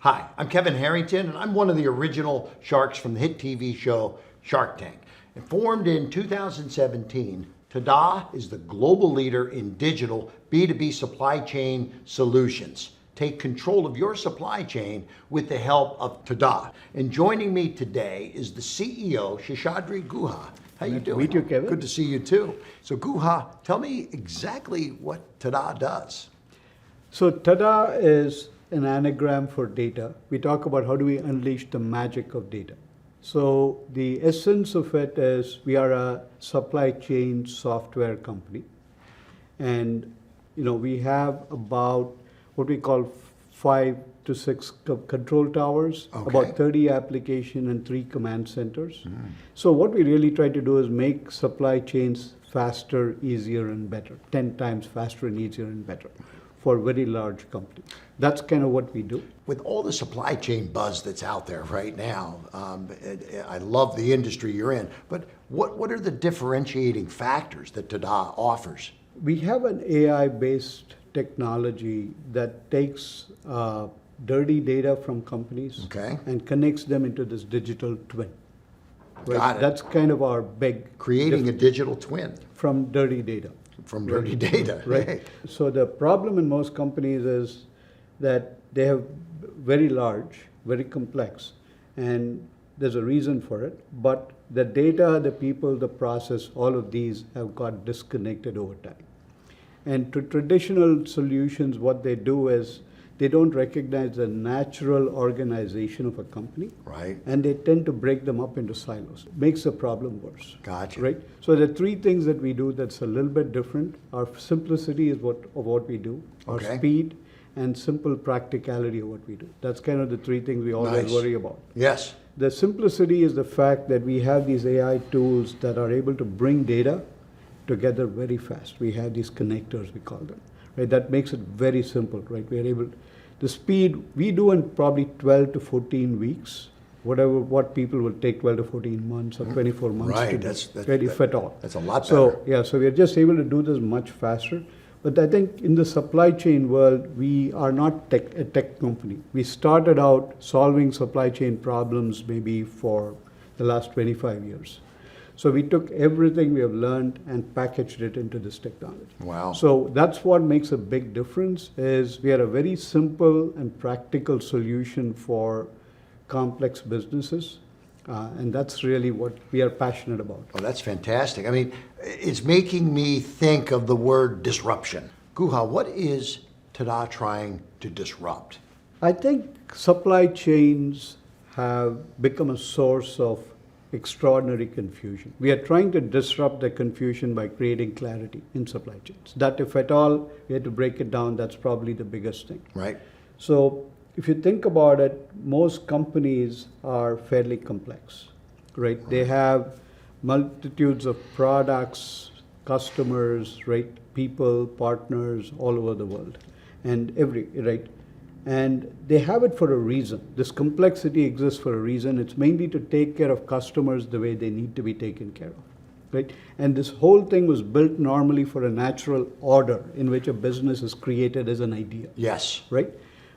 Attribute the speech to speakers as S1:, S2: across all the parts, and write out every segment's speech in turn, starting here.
S1: Hi, I'm Kevin Harrington, and I'm one of the original sharks from the hit TV show Shark Tank. And formed in 2017, Tada is the global leader in digital B2B supply chain solutions. Take control of your supply chain with the help of Tada. And joining me today is the CEO, Seshadri Guha. How you doing?
S2: Meet you, Kevin.
S1: Good to see you too. So Guha, tell me exactly what Tada does.
S2: So Tada is an anagram for data. We talk about how do we unleash the magic of data. So the essence of it is we are a supply chain software company. And we have about what we call 5 to 6 control towers, about 30 application and 3 command centers. So what we really try to do is make supply chains faster, easier and better, 10 times faster and easier and better for very large companies. That's kind of what we do.
S1: With all the supply chain buzz that's out there right now, I love the industry you're in, but what are the differentiating factors that Tada offers?
S2: We have an AI-based technology that takes dirty data from companies and connects them into this digital twin. Right?
S1: Got it.
S2: That's kind of our big...
S1: Creating a digital twin.
S2: From dirty data.
S1: From dirty data.
S2: Right. So the problem in most companies is that they have very large, very complex, and there's a reason for it, but the data, the people, the process, all of these have got disconnected over time. And to traditional solutions, what they do is they don't recognize the natural organization of a company.
S1: Right.
S2: And they tend to break them up into silos. Makes the problem worse.
S1: Gotcha.
S2: Right? So the 3 things that we do that's a little bit different. Our simplicity is of what we do. Our speed and simple practicality of what we do. That's kind of the 3 things we always worry about.
S1: Yes.
S2: The simplicity is the fact that we have these AI tools that are able to bring data together very fast. We have these connectors, we call them. Right? That makes it very simple, right? We are able, the speed we do in probably 12 to 14 weeks, what people will take 12 to 14 months or 24 months to do, if at all.
S1: That's a lot better.
S2: So we are just able to do this much faster. But I think in the supply chain world, we are not a tech company. We started out solving supply chain problems maybe for the last 25 years. So we took everything we have learned and packaged it into this technology.
S1: Wow.
S2: So that's what makes a big difference is we are a very simple and practical solution for complex businesses. And that's really what we are passionate about.
S1: Oh, that's fantastic. I mean, it's making me think of the word disruption. Guha, what is Tada trying to disrupt?
S2: I think supply chains have become a source of extraordinary confusion. We are trying to disrupt the confusion by creating clarity in supply chains. That if at all we had to break it down, that's probably the biggest thing.
S1: Right.
S2: So if you think about it, most companies are fairly complex, right? They have multitudes of products, customers, right? People, partners all over the world, and right? And they have it for a reason. This complexity exists for a reason. It's mainly to take care of customers the way they need to be taken care of, right? And this whole thing was built normally for a natural order in which a business is created as an idea.
S1: Yes.
S2: Right?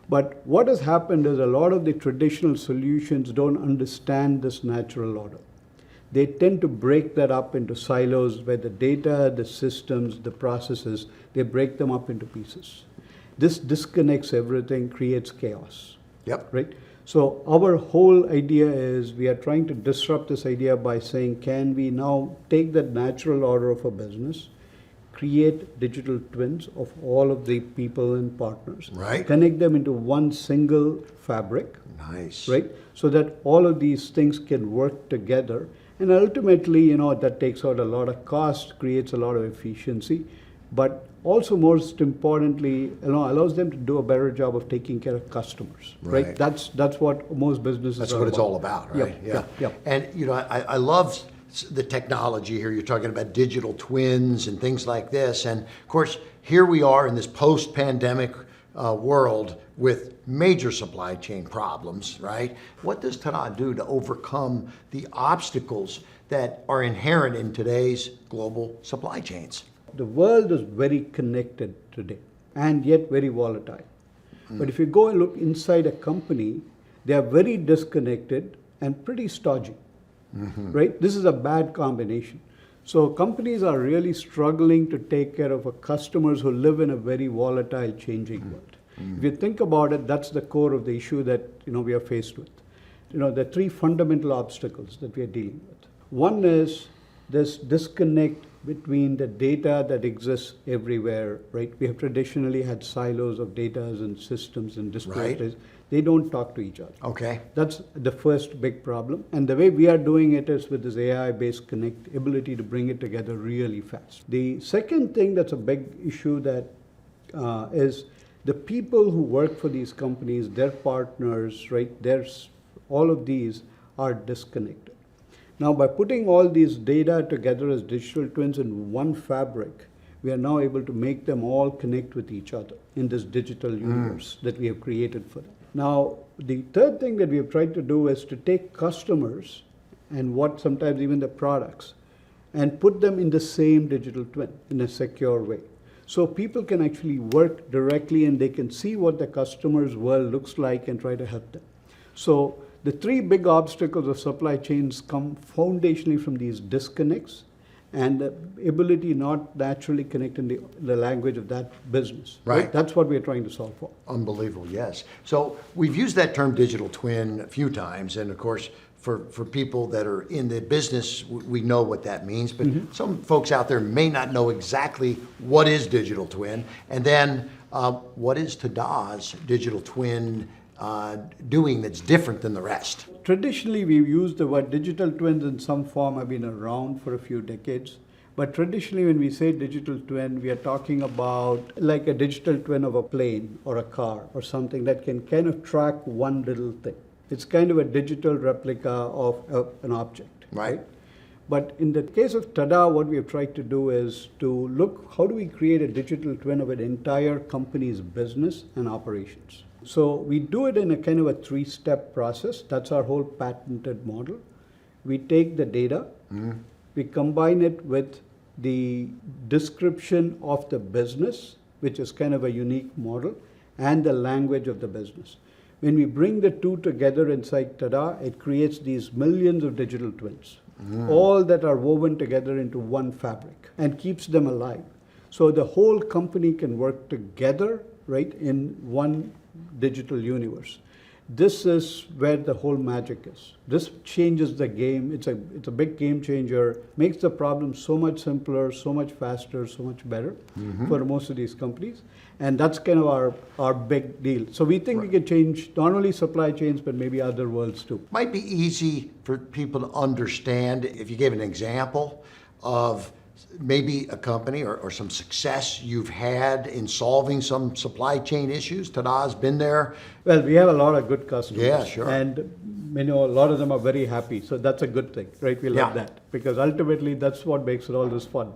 S2: But what has happened is a lot of the traditional solutions don't understand this natural order. They tend to break that up into silos where the data, the systems, the processes, they break them up into pieces. This disconnects everything, creates chaos.
S1: Yep.
S2: Right? So our whole idea is we are trying to disrupt this idea by saying, can we now take that natural order of a business, create digital twins of all of the people and partners, connect them into one single fabric, right? So that all of these things can work together. And ultimately, that takes out a lot of cost, creates a lot of efficiency, but also most importantly, allows them to do a better job of taking care of customers, right? That's what most businesses
S1: That's
S2: are
S1: what
S2: about.
S1: it's all about, right?
S2: Yeah.
S1: And I love the technology here. You're talking about digital twins and things like this. And of course, here we are in this post-pandemic world with major supply chain problems, right? What does Tada do to overcome the obstacles that are inherent in today's global supply chains?
S2: The world is very connected today and yet very volatile. But if you go and look inside a company, they are very disconnected and pretty stodgy, right? This is a bad combination. So companies are really struggling to take care of customers who live in a very volatile, changing world. If you think about it, that's the core of the issue that we are faced with. There are three fundamental obstacles that we are dealing with. One is this disconnect between the data that exists everywhere, right? We have traditionally had silos of data and systems and disparate.
S1: Right.
S2: They don't talk to each other.
S1: Okay.
S2: That's the first big problem. And the way we are doing it is with this AI-based ability to bring it together really fast. The second thing that's a big issue that is the people who work for these companies, their partners, right? All of these are disconnected. Now, by putting all these data together as digital twins in one fabric, we are now able to make them all connect with each other in this digital universe that we have created for them. Now, the third thing that we have tried to do is to take customers and sometimes even the products and put them in the same digital twin in a secure way. So people can actually work directly and they can see what the customer's world looks like and try to help them. So the three big obstacles of supply chains come foundationally from these disconnects and the ability not naturally connect in the language of that business.
S1: Right.
S2: That's what we're trying to solve for.
S1: Unbelievable, yes. So we've used that term digital twin a few times, and of course, for people that are in the business, we know what that means, but some folks out there may not know exactly what is digital twin, and then what is Tada's digital twin doing that's different than the rest?
S2: Traditionally, we've used the word digital twins in some form, have been around for a few decades. But traditionally, when we say digital twin, we are talking about like a digital twin of a plane or a car or something that can kind of track one little thing. It's kind of a digital replica of an object.
S1: Right.
S2: But in the case of Tada, what we have tried to do is to look, how do we create a digital twin of an entire company's business and operations? So we do it in a kind of a three-step process. That's our whole patented model. We take the data, we combine it with the description of the business, which is kind of a unique model, and the language of the business. When we bring the two together inside Tada, it creates these millions of digital twins, all that are woven together into one fabric and keeps them alive. So the whole company can work together, right, in one digital universe. This is where the whole magic is. This changes the game. It's a big game changer, makes the problem so much simpler, so much faster, so much better for most of these companies. And that's kind of our big deal. So we think we can change not only supply chains, but maybe other worlds too.
S1: Might be easy for people to understand if you gave an example of maybe a company or some success you've had in solving some supply chain issues. Tada's been there.
S2: Well, we have a lot of good customers.
S1: Yeah, sure.
S2: And a lot of them are very happy. So that's a good thing, right? We love that because ultimately that's what makes it all this fun.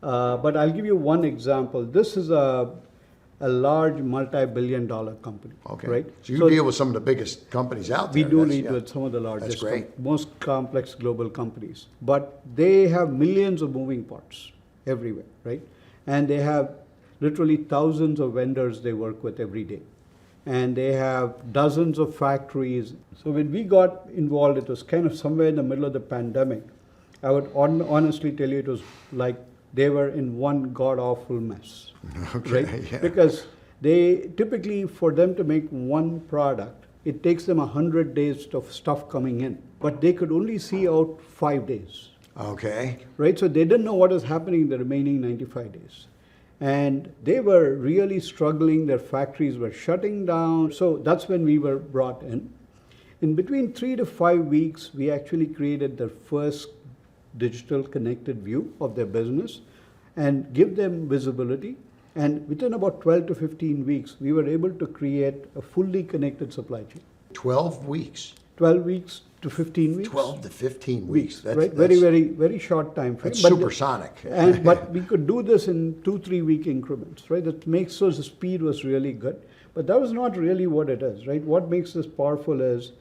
S2: But I'll give you one example. This is a large multi-billion-dollar company.
S1: Okay.
S2: Right?
S1: So you deal with some of the biggest companies out there.
S2: We do deal with some of the largest,
S1: That's great.
S2: Most complex global companies. But they have millions of moving parts everywhere, right? And they have literally thousands of vendors they work with every day. And they have dozens of factories. So when we got involved, it was kind of somewhere in the middle of the pandemic. I would honestly tell you it was like they were in one god-awful mess.
S1: Okay,
S2: right?
S1: yeah.
S2: Because they typically, for them to make one product, it takes them 100 days of stuff coming in. But they could only see out 5 days.
S1: Okay.
S2: Right? So they didn't know what was happening in the remaining 95 days. And they were really struggling. Their factories were shutting down. So that's when we were brought in. In between 3 to 5 weeks, we actually created their first digital connected view of their business and give them visibility. And within about 12 to 15 weeks, we were able to create a fully connected supply chain.
S1: 12 weeks.
S2: 12 weeks to 15 weeks.
S1: 12 to 15 weeks.
S2: Right? Very short time frame.
S1: That's supersonic.
S2: But we could do this in 2-3 week increments, right? That makes so the speed was really good. But that was not really what it is, right? What makes this powerful is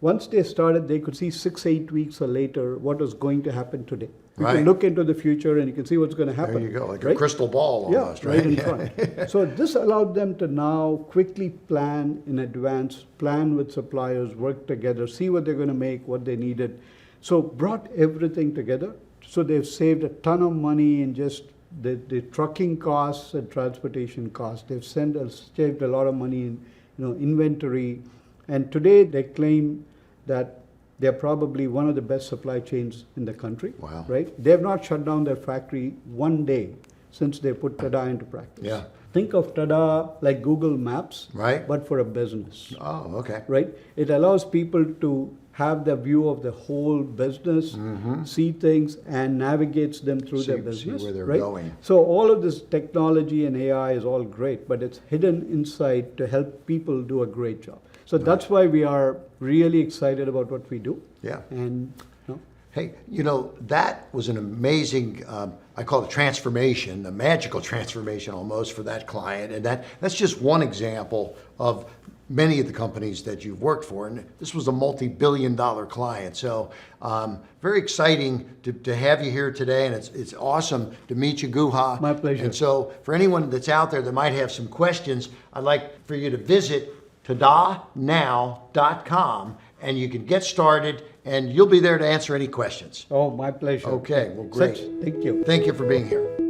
S2: once they started, they could see 6, 8 weeks or later what was going to happen today. You
S1: Right.
S2: can look into the future and you can see what's going to happen.
S1: There you go, like a
S2: right?
S1: crystal ball almost,
S2: Yeah,
S1: right?
S2: in front. So this allowed them to now quickly plan in advance, plan with suppliers, work together, see what they're going to make, what they needed. So brought everything together. So they've saved a ton of money in just the trucking costs and transportation costs. They've saved a lot of money in inventory. And today they claim that they're probably one of the best supply chains in the country.
S1: Wow.
S2: Right? They have not shut down their factory one day since they put Tada into practice.
S1: Yeah.
S2: Think of Tada like Google Maps,
S1: Right.
S2: but for a business.
S1: Oh, okay.
S2: Right? It allows people to have the view of the whole business, see things, and navigates them through their
S1: Mm-hmm. See
S2: business.
S1: where they're
S2: right?
S1: going.
S2: So all of this technology and AI is all great, but it's hidden inside to help people do a great job. So that's why we are really excited about what we do.
S1: Yeah.
S2: And
S1: Hey, that was an amazing, I call it transformation, a magical transformation almost for that client. And that's just one example of many of the companies that you've worked for. And this was a multi-billion-dollar client. So very exciting to have you here today. And it's awesome to meet you, Guha.
S2: My pleasure.
S1: And so for anyone that's out there that might have some questions, I'd like for you to visit tadanow.com and you can get started and you'll be there to answer any questions.
S2: oh, my pleasure.
S1: Okay, well, great.
S2: Thank you.
S1: Thank you for being here.